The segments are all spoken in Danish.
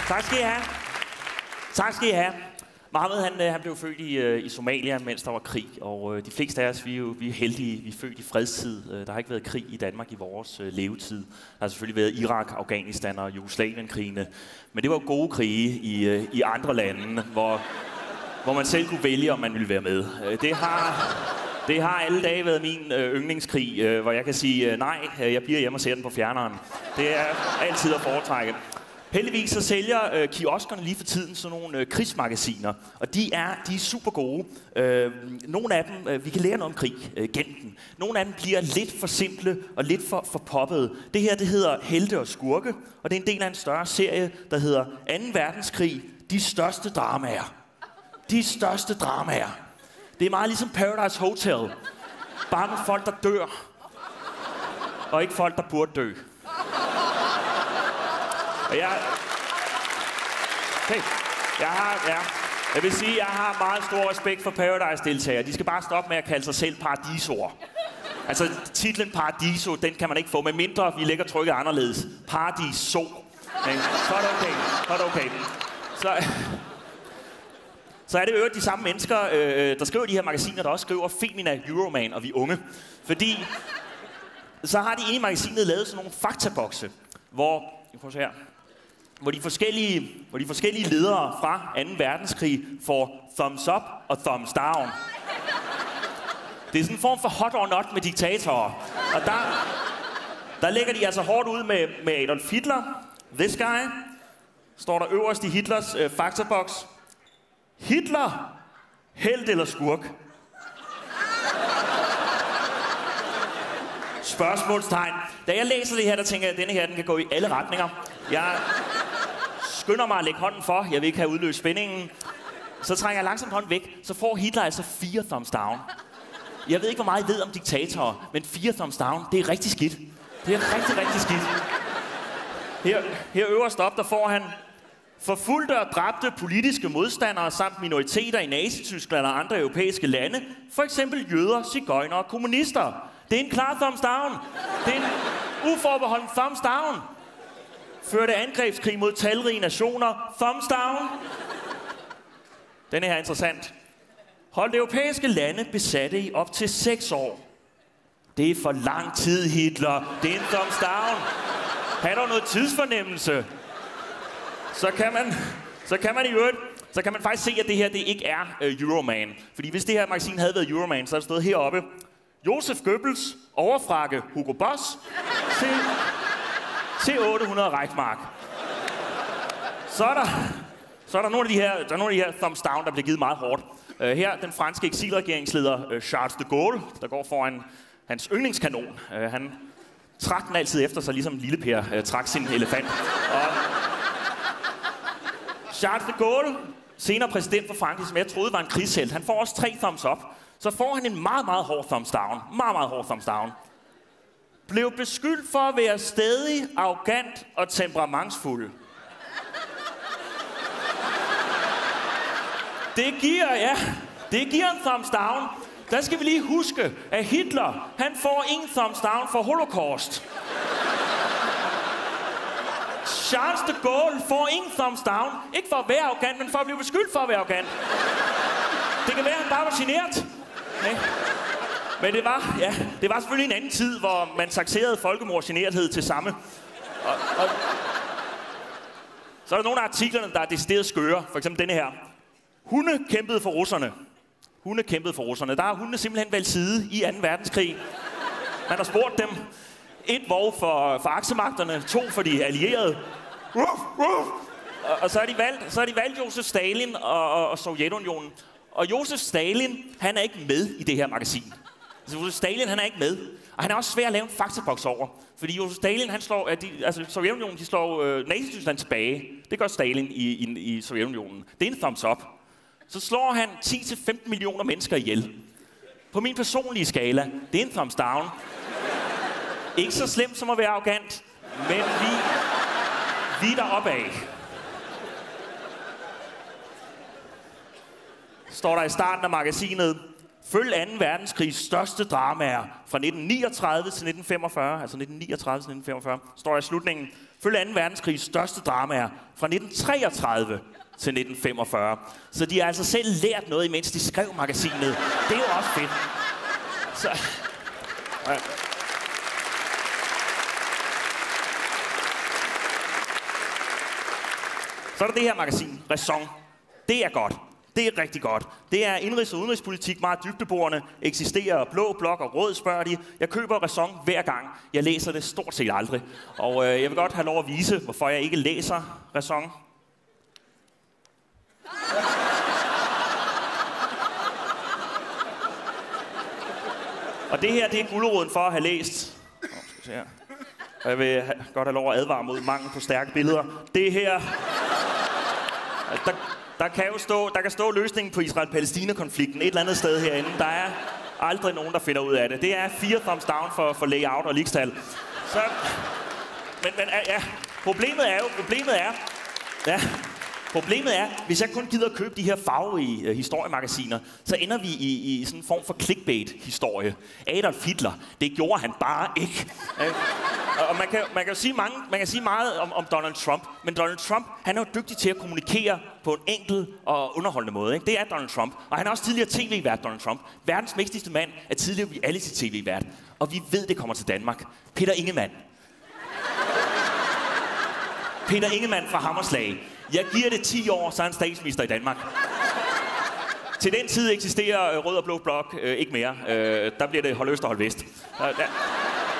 Tak skal I have. Tak skal I have. Mohammed, han blev født i Somalia, mens der var krig, og de fleste af os, vi er heldige, vi er født i fredstid. Der har ikke været krig i Danmark i vores levetid. Der har selvfølgelig været Irak, Afghanistan og Jugoslavien-krigene, men det var jo gode krige i andre lande, hvor man selv kunne vælge, om man ville være med. Det har alle dage været min yndlingskrig, hvor jeg kan sige nej, jeg bliver hjemme og ser den på fjerneren. Det er altid at foretrække. Heldigvis så sælger kioskerne lige for tiden sådan nogle krigsmagasiner, og de er super gode. Nogle af dem, vi kan lære noget om krig gennem dem. Nogle af dem bliver lidt for simple og lidt for poppede. Det her, det hedder Helte og Skurke, og det er en del af en større serie, der hedder 2. verdenskrig, de største dramaer. De største dramaer. Det er meget ligesom Paradise Hotel. Bare med folk, der dør. Og ikke folk, der burde dø. Og jeg vil sige, at jeg har meget stor respekt for Paradise-deltagere. De skal bare stoppe med at kalde sig selv paradisor. Altså, titlen Paradiso, den kan man ikke få, med mindre vi lægger trykket anderledes. Paradiso. Så er det okay. Så er det okay. Så er det jo de samme mennesker, der skriver de her magasiner, der også skriver Femina, Euroman og Vi Unge. Fordi så har de inde i magasinet lavet sådan nogle faktabokse, hvor de forskellige ledere fra 2. verdenskrig får thumbs up og thumbs down. Det er sådan en form for hot or not med diktatorer. Og der lægger de altså hårdt ud med Adolf Hitler. This guy. Står der øverst i Hitlers faktaboks. Hitler, helt eller skurk? Spørgsmålstegn. Da jeg læser det her, der tænker jeg, at denne her, den kan gå i alle retninger. Jeg skynder mig at lægge hånden for. Jeg vil ikke have udløst spændingen. Så trænger jeg langsomt hånden væk. Så får Hitler altså 4 thumbs down. Jeg ved ikke, hvor meget I ved om diktatorer, men 4 thumbs down, det er rigtig skidt. Det er rigtig, rigtig skidt. Her øverst op, der får han forfulgte og dræbte politiske modstandere samt minoriteter i Nazi-Tyskland og andre europæiske lande. For eksempel jøder, sigøjnere og kommunister. Det er en klar thumbs down. Det er en uforbeholden thumbs down. Førte angrebskrig mod talrige nationer. Thumbs down. Den her er interessant. Holdt europæiske lande besatte i op til 6 år. Det er for lang tid, Hitler. Det er en thumbs down. Har du noget tidsfornemmelse? Så kan man faktisk se, at det her det ikke er Euroman. Fordi hvis det her magasin havde været Euroman, så havde det stået heroppe. Josef Goebbels, overfrakke Hugo Boss, til 800 Reichmark. Så er der nogle af de her thumbs down, der bliver givet meget hårdt. Her den franske eksilregeringsleder Charles de Gaulle, der går foran hans yndlingskanon. Han trak den altid efter sig, ligesom Lille Per trak sin elefant. Og Charles de Gaulle, senere præsident for Frankrig, som jeg troede var en krigshelt, han får også 3 thumbs up. Så får han en meget, meget hård thumbs down. Meget, meget hård thumbs down. Blev beskyldt for at være stædig, arrogant og temperamentsfuld. Det giver en thumbs down. Der skal vi lige huske, at Hitler, han får 1 thumbs down for Holocaust. Charles de Gaulle får 1 thumbs down. Ikke for at være arrogant, men for at blive beskyldt for at være arrogant. Det kan være, at han bare var genert. Okay. Men det var selvfølgelig en anden tid, hvor man taxerede folkemord og generthed til samme. Og så er der nogle af artiklerne, der er decideret skøre. For eksempel denne her. Hunde kæmpede for russerne. Der har hundene simpelthen valgt side i 2. verdenskrig. Man har spurgt dem. 1 vov for aksemagterne, 2 for de allierede. Og så har de valgt Josef Stalin og Sovjetunionen. Og Josef Stalin, han er ikke med i det her magasin. Josef Stalin, han er ikke med. Og han er også svær at lave en faktaboks over. Fordi Josef Stalin, han slår... Sovjetunionen, de slår Nazi-Tyskland tilbage. Det gør Stalin i Sovjetunionen. Det er en thumbs up. Så slår han 10-15 millioner mennesker ihjel. På min personlige skala, det er en thumbs down. Ikke så slemt som at være arrogant, men vi er deroppe af. Står der i starten af magasinet. Følg 2. verdenskrigs største dramaer fra 1939 til 1945, altså 1939 til 1945, står der i slutningen. Følg 2. verdenskrigs største dramaer fra 1933 til 1945. Så de har altså selv lært noget, imens de skrev magasinet. Det er jo også fedt. Så... Ja. Så er der det her magasin, Ræson. Det er godt. Det er rigtig godt. Det er indrigs- og udenrigspolitik, meget dybdeborende. Eksisterer blå blok og rød, spørger de. Jeg køber Ræson hver gang. Jeg læser det stort set aldrig. Og jeg vil godt have lov at vise, hvorfor jeg ikke læser Ræson. Og det her, det er guleroden for at have læst. Jeg vil godt have lov at advare mod mangel på stærke billeder. Det her... Der kan stå løsningen på Israel-Palæstina-konflikten et eller andet sted herinde. Der er aldrig nogen, der finder ud af det. Det er 4 thumbs down for layout og ligestal. Så... Men ja, Problemet er, hvis jeg kun gider at købe de her farverige historiemagasiner, så ender vi i sådan en form for clickbait-historie. Adolf Hitler, det gjorde han bare ikke. Og man kan sige meget om Donald Trump, men Donald Trump, han er jo dygtig til at kommunikere på en enkel og underholdende måde. Ikke? Det er Donald Trump, og han er også tidligere tv-vært, Donald Trump. Verdens mægtigste mand er tidligere reality-tv-vært, og vi ved, det kommer til Danmark. Peter Ingemann. Peter Ingemann fra Hammerslag. Jeg giver det 10 år, så er han statsminister i Danmark. Til den tid eksisterer rød og blå blok ikke mere. Der bliver det hold øst og hold vest.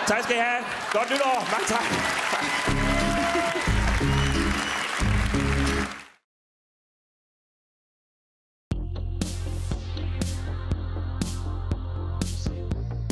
Tak skal I have. Godt nytår. Mange tak.